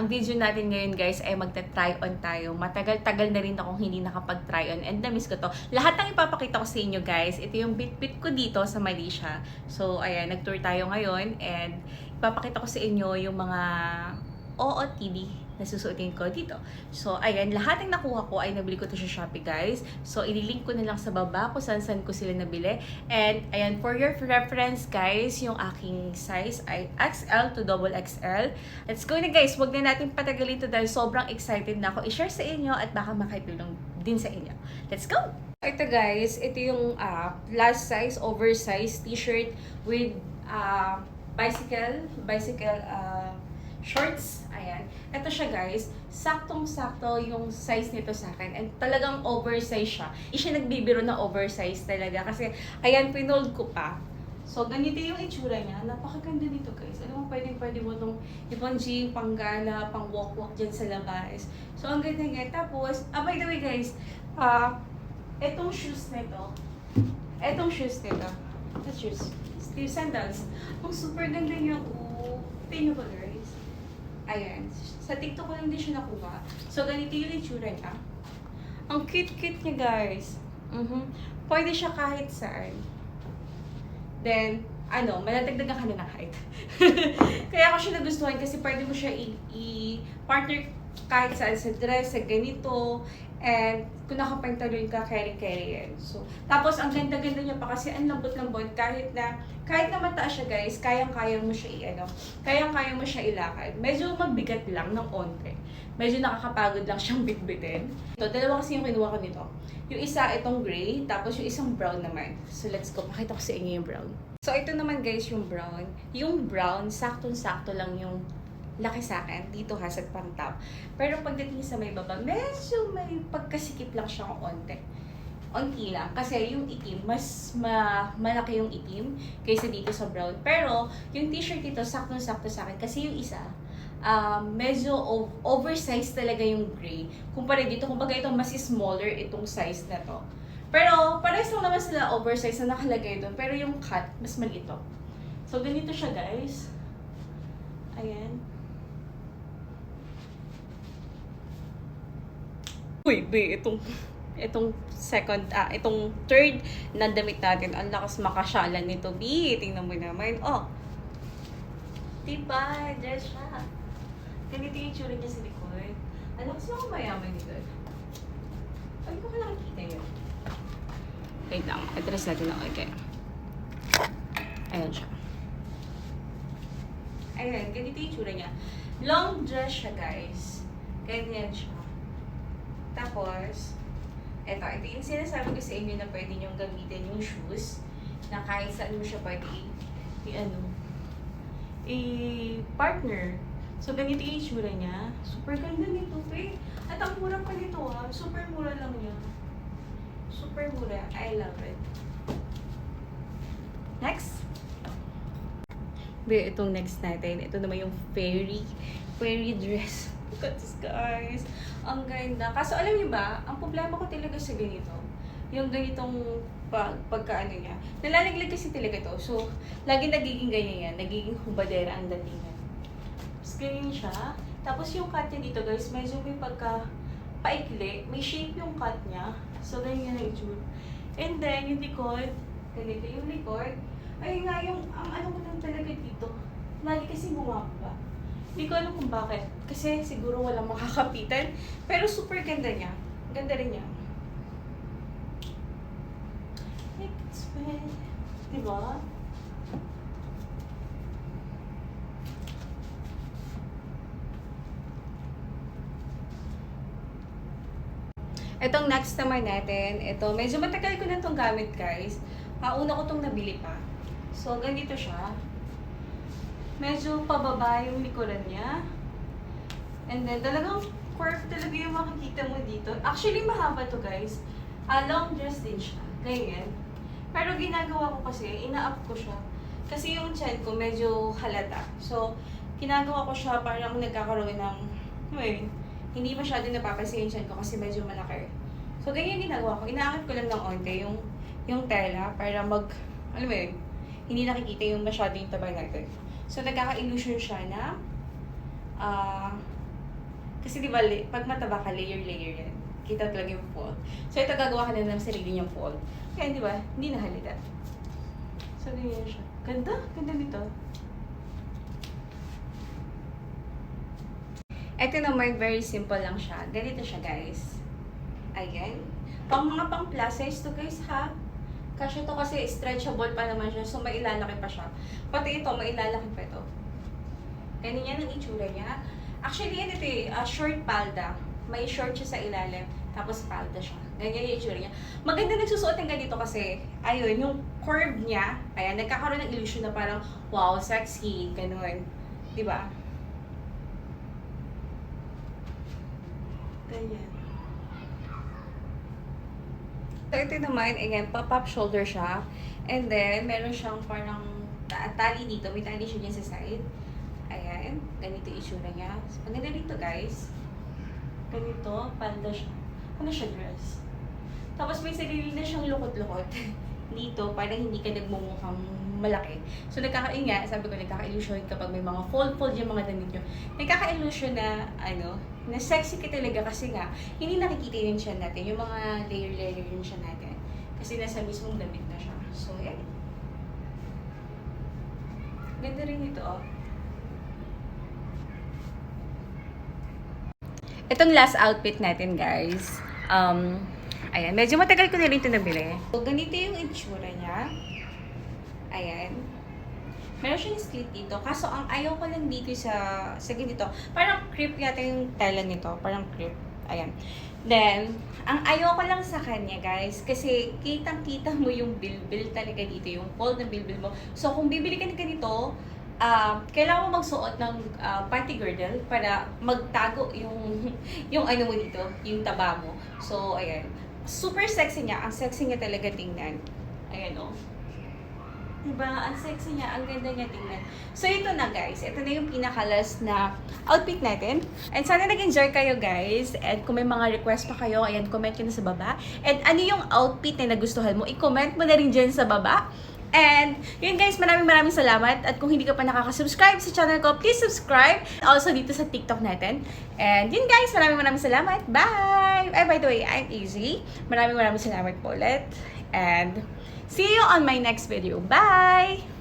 Ang video natin ngayon guys ay magta-try on tayo. Matagal-tagal na rin akong hindi nakapag-try on and na-miss ko to. Lahat ng ipapakita ko sa inyo guys, ito yung bit-bit ko dito sa Malaysia. So ayan, nag-tour tayo ngayon and ipapakita ko sa inyo yung mga OOTD na susuotin ko dito. So ayan, lahat ng nakuha ko ay nabili ko to sa Shopee guys. So ililink ko na lang sa baba kung saan ko sila nabili. And ayan, for your reference guys, yung aking size ay XL to XXL. Let's go na guys, wag na natin patagalin to dahil sobrang excited na ako i-share sa inyo at baka makatulong din sa inyo. Let's go! Ito guys, ito yung last size, oversized t-shirt with bicycle shorts. Ayan. Ito siya guys. Saktong-sakto yung size nito sa akin. And talagang oversize siya. Hindi siya nagbibiro na oversize talaga. Kasi, ayan, pinold ko pa. So, ganito yung itsura niya. Napakaganda nito guys. Alam mo, pwede mo itong ipang gym, pang gala, pang walk-walk dyan sa labas. So, ang ganda nga. Tapos, by the way guys, etong shoes nito, Steve sandals, ang super ganda niya. Tingnan ko guys. Ayan. Sa TikTok ko lang din siya nakuha. So, ganito yung itsura niya. Ang cute-cute niya, guys. Pwede siya kahit saan. Then, manadagdagan ka na ng height. Kaya ako siya nagustuhan kasi pwede mo siya i-partner kahit saan sa dress, sa ganito. And kung nakapantalon ka, carry yan. So, tapos ang ganda-ganda niya pa kasi ang lambot-lambot kahit na mataas siya guys, kayang-kaya mo siya kayang-kaya mo siya ilakad. Medyo mabigat lang ng onte. Medyo nakakapagod lang siyang bitbitin. Ito, dalawa kasi yung kinuha ko nito. Yung isa itong gray, tapos yung isang brown naman. So let's go, pakita ko sa inyo yung brown. So ito naman guys yung brown. Yung brown, saktong-sakto lang yung laki sa akin, dito ha, sa pang top. Pero pagdating sa may baba, medyo may pagkasikip lang siya ng onti lang. Kasi yung itim, mas malaki yung itim kaysa dito sa brown. Pero yung t-shirt dito, saktong-sakto sa akin. Kasi yung isa, medyo oversized talaga yung gray. Kumpara dito, kumbaga ito mas smaller itong size na to. Pero parehas lang naman sila oversized na nakalagay doon. Pero yung cut, mas maliit to. So ganito siya guys. Ayan. Uy, itong third na damit natin, ang lakas makasyalan nito, B. Tingnan mo naman. Oh. Diba? Dress siya. Ganito yung tsura niya sa likod. Ang lakas mga mayaman nito. Ay, ko ka nakikita yun. Wait lang. Address natin ako. Okay. Ayan siya. Ayan. Ganito yung tsura niya. Long dress siya, guys. Ganyan siya. Tapos, ito yung sinasabi ko sa inyo na pwede niyong gamitin yung shoes na kahit saan mo siya pwede i-partner. So, ganito yung itsura niya. Super ganda nito, eh. At ang mura pa nito, ha. Super mura lang niya. Super mura. I love it. Next. Itong next natin. Ito naman yung fairy dress. Look at this, guys. Ang ganda. Kaso alam niyo ba, ang problema ko talaga sa ganito, yung ganitong pagkaano niya, nalalaglag kasi talaga to. So, lagi nagiging ganyan yan. Nagiging hubadera ang dating niya. Tapos ganyan siya. Tapos yung cut niya dito, guys, medyo may paikli. May shape yung cut niya. So, ganyan ang itsura. And then, yung likod, ganito yung likod. Ay nga, ang ano ko lang talaga dito, lagi kasi bumaba. Hindi ko alam kung bakit. Kasi siguro walang makakapitan. Pero super ganda niya. Ganda rin niya. Diba? Itong next naman natin, ito, medyo matagal ko na itong gamit guys. Una ko itong nabili pa. So, ganito siya. Medyo pababa yung likuran niya. And then, talagang curve talaga yung makikita mo dito. Actually, mahaba to guys. Long dress din siya. Ganyan. Pero ginagawa ko kasi, ina-up ko siya. Kasi yung tiyan ko medyo halata. So, ginagawa ko siya parang nagkakaroon ng, hindi masyado napapansin yung tiyan ko kasi medyo malaki. So, ganyan ginagawa ko. Inaangat ko lang ng onte yung tela para hindi nakikita yung masyado yung taba natin. So, nagkaka-illusion siya na Kasi di ba, pag mataba ka, layer-layer yan. Kita talaga yung fold. So ito, gagawa ka na ng sarili niyang fold. Kaya di ba, hindi nahalita. So ganyan siya. Ganda, ganda nito. Ito naman, very simple lang siya. Ganito siya, guys. Ayan. Mga pang plus size to, guys, ha? Kasi ito kasi stretchable pa naman siya, so mailalaki pa siya. Pati ito, mailalaki pa ito. Ganyan ang itsura niya. Actually, yan ito short palda. May short siya sa ilalim, tapos palda siya. Ganyan yung itsura niya. Maganda nagsusuot ng ganito kasi, ayun, yung curve niya, ayan, nagkakaroon ng illusion na parang, wow, sexy, ganun. Diba? Ganyan. So, ito naman, again, pop-up shoulder siya. And then, meron siyang parang tali dito. May tali siya dyan sa side. Ayan. Ganito yung itsura niya. So, maganda dito, guys. Ganito, panda siya. Ano siya dress? Tapos, may sarili na siyang lukot-lukot. Dito, parang hindi ka nagmumukhang malaki. So, sabi ko, nagkaka-illusion kapag may mga fold-fold yung mga damit nyo. Nagkaka-illusion na, na sexy ka talaga kasi nga, hindi nakikita yung siya natin, yung mga layer-layer yung siya natin. Kasi nasa mismong damit na siya. So, yan. Ganda rin ito, oh. Itong last outfit natin, guys. Ayan, medyo matagal ko na rin ito nabili. So, ganito yung itsura niya. Ayan. Meron siyang slit dito. Kaso, ang ayaw ko lang dito sa ganito. Parang crepe yata yung tela nito. Parang crepe. Ayan. Then, ang ayaw ko lang sa kanya, guys. Kasi, kitang-kita mo yung bilbil talaga dito. Yung fold ng bilbil mo. So, kung bibili ka ng ganito, kailangan mo magsuot ng panty girdle para magtago yung ano mo dito, yung taba mo. So, ayan. Super sexy niya. Ang sexy niya talaga tingnan. Ayan, oh. Diba? Ang sexy niya. Ang ganda niya tingnan. So, ito na, guys. Ito na yung pinaka-last na outfit natin. And sana nag-enjoy kayo, guys. And kung may mga request pa kayo, ayan, comment nyo na sa baba. And ano yung outfit na nagustuhan mo, i-comment mo na rin dyan sa baba. And, yun guys, maraming salamat. At kung hindi ka pa nakaka-subscribe sa channel ko, please subscribe. Also, dito sa TikTok natin. And, yun guys, maraming salamat. Bye! By the way, I'm Easy. Maraming salamat po ulit. And, see you on my next video. Bye!